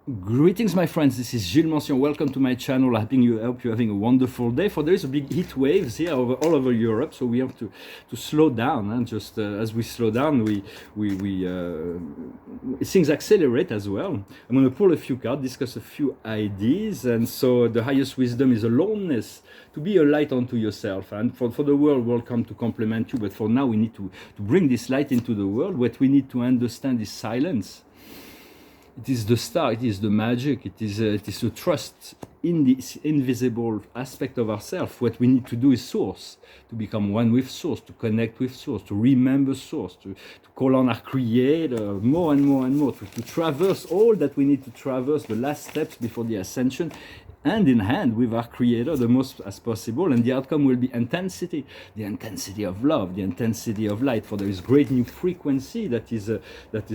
Greetings, my friends. This is Gilles Mention. Welcome to my channel. I hope you're having a wonderful day. For there is a big heat waves here all over Europe, so we have to slow down. And just as we slow down, we things accelerate as well. I'm going to pull a few cards, discuss a few ideas, and so the highest wisdom is aloneness. To be a light unto yourself, and for the world will come to complement you. But for now, we need to bring this light into the world. What we need to understand is silence. It is the star, it is the magic, it is to trust in this invisible aspect of ourselves. What we need to do is source, to become one with source, to connect with source, to remember source, to call on our creator more and more and more, to traverse all that we need to traverse, the last steps before the ascension, hand in hand with our creator the most as possible, and the outcome will be intensity, the intensity of love, the intensity of light. For there is great new frequency that is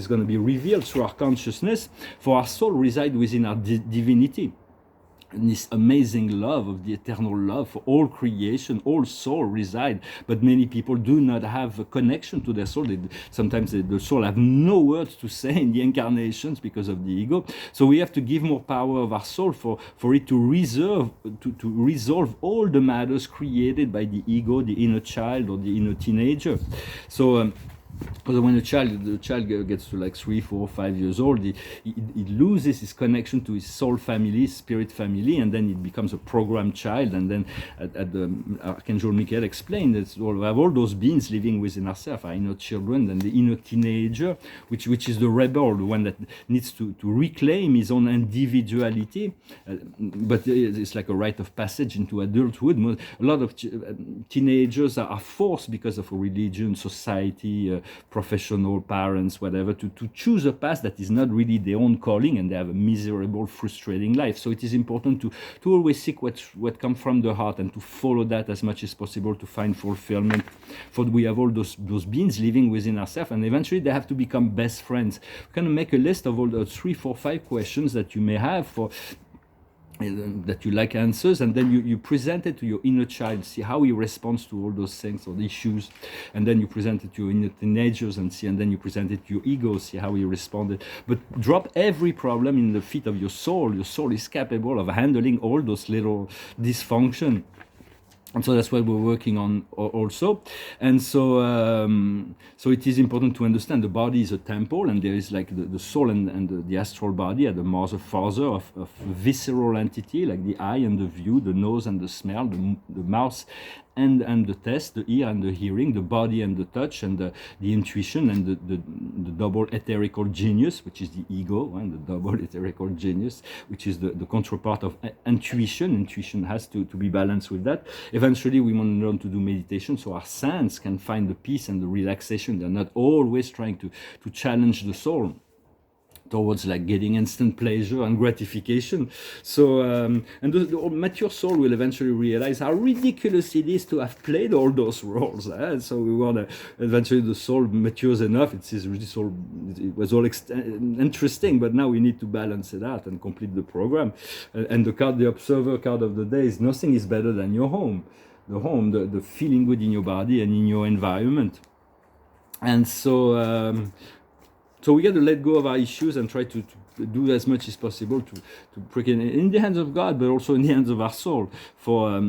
going to be revealed through our consciousness, for our soul reside within our divinity. And this amazing love of the eternal love for all creation, all soul reside, but many people do not have a connection to their soul. Sometimes the soul have no words to say in the incarnations because of the ego. So we have to give more power of our soul for it to resolve all the matters created by the ego, the inner child or the inner teenager. So because when the child gets to like 3, 4, 5 years old, he loses his connection to his soul family, his spirit family, and then it becomes a programmed child. And then at the Archangel Michael explained that we have all those beings living within ourselves, our inner children, and the inner teenager, which is the rebel, the one that needs to reclaim his own individuality. But it's like a rite of passage into adulthood. A lot of teenagers are forced because of a religion, society, professional, parents, whatever, to choose a path that is not really their own calling, and they have a miserable, frustrating life. So it is important to always seek what comes from the heart and to follow that as much as possible to find fulfillment. For we have all those beings living within ourselves, and eventually they have to become best friends. We can make a list of all the 3, 4, 5 questions that you may have for that you like answers, and then you present it to your inner child, see how he responds to all those things or the issues, and then you present it to your inner teenagers and see, and then you present it to your ego, see how he responded. But drop every problem in the feet of your soul. Your soul is capable of handling all those little dysfunction. And so that's what we're working on also. And so so it is important to understand the body is a temple, and there is like the soul and the astral body are the mother father of visceral entity, like the eye and the view, the nose and the smell, the mouth and the taste, the ear and the hearing, the body and the touch, and the intuition, and the double etherical genius, which is the ego, and the double etherical genius, which is the counterpart of intuition. Intuition has to be balanced with that. Eventually, we want to learn to do meditation so our sense can find the peace and the relaxation. They're not always trying to challenge the soul towards like getting instant pleasure and gratification. So and the mature soul will eventually realize how ridiculous it is to have played all those roles. So we want to eventually, the soul matures enough. It was all interesting, but now we need to balance it out and complete the program. And the observer card of the day is: nothing is better than your home. The feeling good in your body and in your environment. And so so we got to let go of our issues and try to do as much as possible to break it in the hands of God, but also in the hands of our soul. For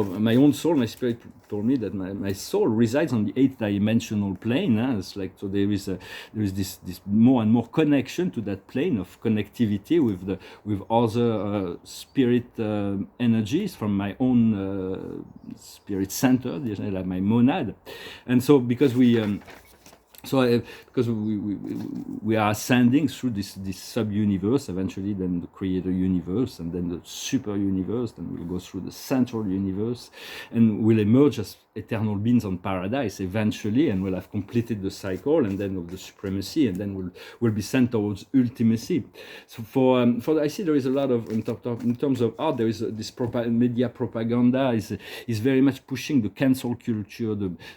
my own soul, my spirit told me that my soul resides on the 8th dimensional plane. It's like, so there is this more and more connection to that plane of connectivity with other spirit energies from my own spirit center, like my monad. And so because because we are ascending through this sub-universe, eventually then the creator universe, and then the super universe, then we'll go through the central universe, and we'll emerge as eternal beings on paradise eventually, and we'll have completed the cycle, and then of the supremacy, and then we'll be sent towards ultimacy. So for I see there is a lot of, in terms of art, there is this media propaganda is very much pushing the cancel culture,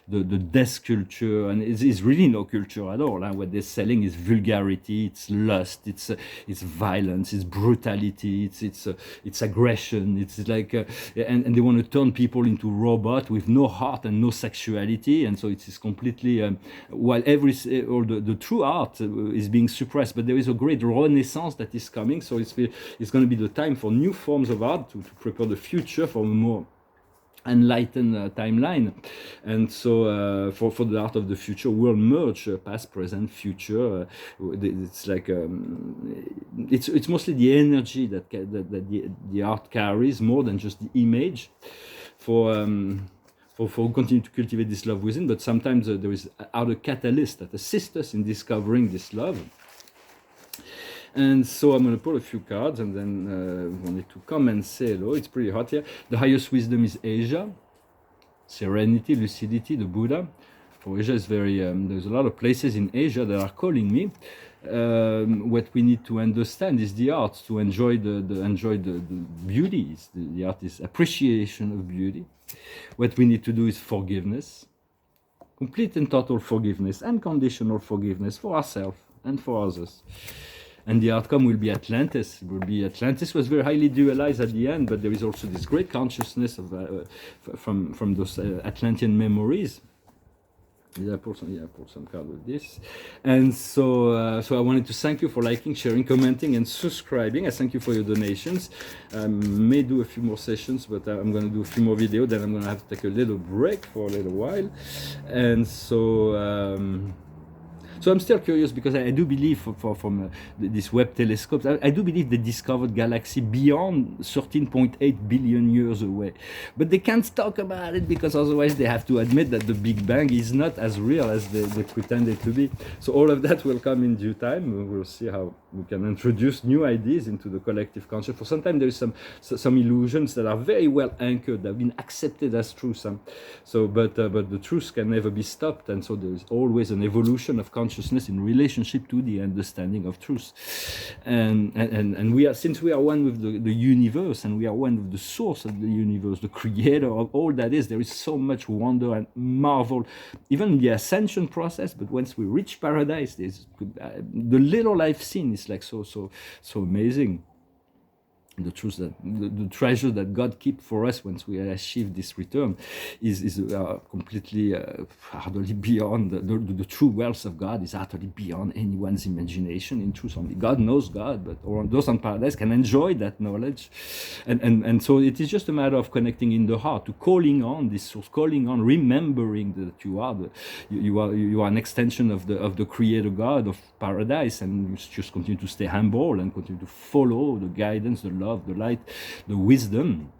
the death culture, and it's really no culture at all. What they're selling is vulgarity, it's lust, it's violence, it's brutality, it's aggression. It's like, and they want to turn people into robots with no heart and no sexuality, and so it's completely. While all the true art is being suppressed, but there is a great renaissance that is coming. So it's going to be the time for new forms of art to prepare the future for a more enlightened timeline. And so for the art of the future will merge past, present, future. It's like it's mostly the energy that the art carries more than just the image for continue to cultivate this love within. But sometimes there is other catalyst that assist us in discovering this love. And so I'm going to pull a few cards, and then wanted to come and say hello. It's pretty hot here. The highest wisdom is Asia. Serenity, lucidity, the Buddha. For Asia is very, there's a lot of places in Asia that are calling me. What we need to understand is the art, to enjoy the beauty. The art is appreciation of beauty. What we need to do is forgiveness. Complete and total forgiveness, unconditional forgiveness for ourselves and for others. And the outcome will be Atlantis. Atlantis was very highly dualized at the end, but there is also this great consciousness of from those Atlantean memories. I pulled some card with this. And so I wanted to thank you for liking, sharing, commenting, and subscribing. I thank you for your donations. I may do a few more sessions, but I'm going to do a few more videos. Then I'm going to have to take a little break for a little while. And so... So I'm still curious, because I do believe from this Webb telescopes, I do believe they discovered galaxy beyond 13.8 billion years away. But they can't talk about it, because otherwise they have to admit that the Big Bang is not as real as they pretend it to be. So all of that will come in due time. We'll see how we can introduce new ideas into the collective conscious. For some time there is some illusions that are very well anchored, that have been accepted as true. But the truth can never be stopped, and so there is always an evolution of consciousness in relationship to the understanding of truth. And we are, since we are one with the universe, and we are one with the source of the universe, the creator of all that is, there is so much wonder and marvel, even in the ascension process. But once we reach paradise, there's the little I've seen is like so amazing. The truth that the treasure that God keeps for us once we achieve this return is completely utterly beyond the true wealth of God is utterly beyond anyone's imagination. In truth, only God knows God, but those on paradise can enjoy that knowledge, and so it is just a matter of connecting in the heart, to calling on this source, calling on, remembering that you are an extension of the Creator God of paradise, and you just continue to stay humble and continue to follow the guidance, the love, the light, the wisdom,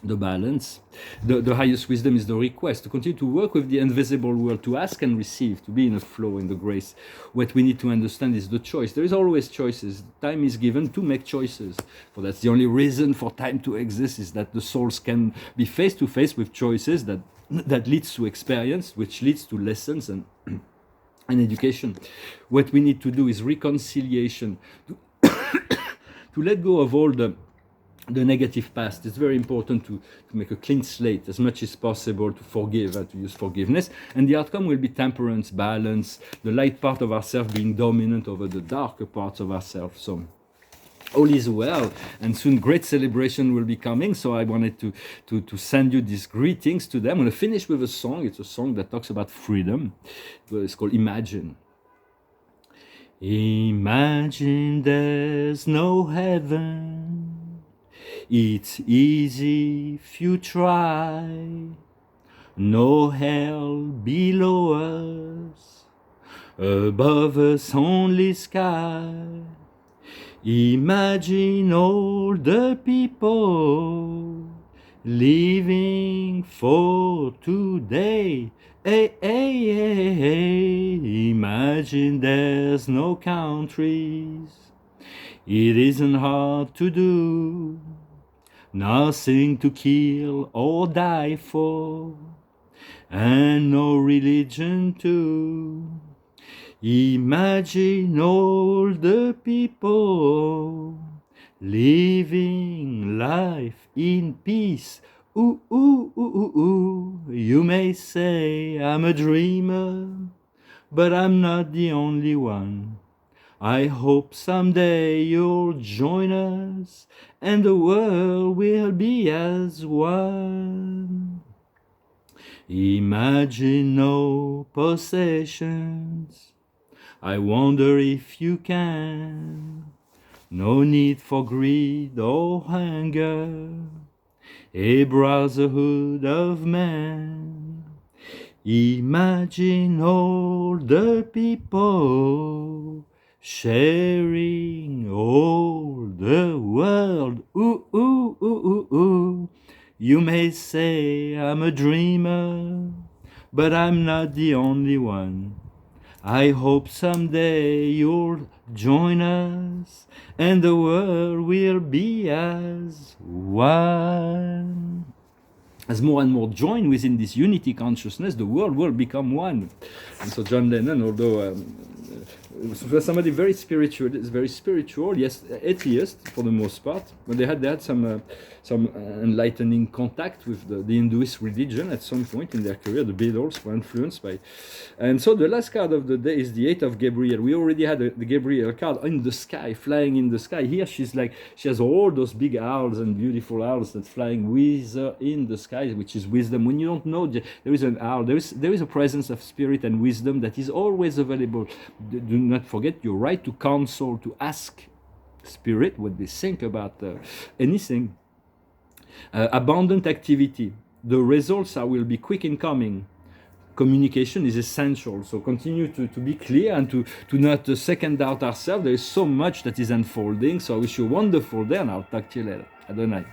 the balance. The highest wisdom is the request, to continue to work with the invisible world, to ask and receive, to be in a flow, in the grace. What we need to understand is the choice. There is always choices. Time is given to make choices. For that's the only reason for time to exist, is that the souls can be face to face with choices that leads to experience, which leads to lessons and education. What we need to do is reconciliation, to let go of all the negative past. It's very important to make a clean slate as much as possible, to forgive, to use forgiveness, and the outcome will be temperance, balance, the light part of ourselves being dominant over the darker parts of ourselves. So all is well, and soon great celebration will be coming. So I wanted to send you these greetings to them. I'm going to finish with a song. It's a song that talks about freedom. It's called Imagine. Imagine there's no heaven. It's easy if you try. No hell below us, above us only sky. Imagine all the people living for today. Hey, hey, hey, hey. Imagine there's no countries. It isn't hard to do. Nothing to kill or die for, and no religion too. Imagine all the people living life in peace. Ooh, ooh, ooh, ooh, ooh. You may say I'm a dreamer, but I'm not the only one. I hope someday you'll join us and the world will be as one. Imagine no possessions. I wonder if you can. No need for greed or hunger. A brotherhood of man. Imagine all the people sharing all the world. Ooh, ooh, ooh, ooh, ooh. You may say I'm a dreamer, but I'm not the only one. I hope someday you'll join us and the world will be as one. As more and more join within this unity consciousness, the world will become one. And so John Lennon, although was somebody very spiritual, yes, atheist for the most part, but they had some enlightening contact with the Hinduist religion at some point in their career. The Beatles were influenced by, and so the last card of the day is the 8 of Gabriel. We already had the Gabriel card in the sky, flying in the sky. Here she has all those big owls and beautiful owls that flying with her in the sky, which is wisdom. When you don't know, there is an owl, there is a presence of spirit and wisdom that is always available. Do not forget your right to counsel, to ask spirit what they think about anything. Abundant activity. The results will be quick in coming. Communication is essential, so continue to be clear and to not second doubt ourselves. There is so much that is unfolding, so I wish you a wonderful day and I'll talk to you later. Adonai.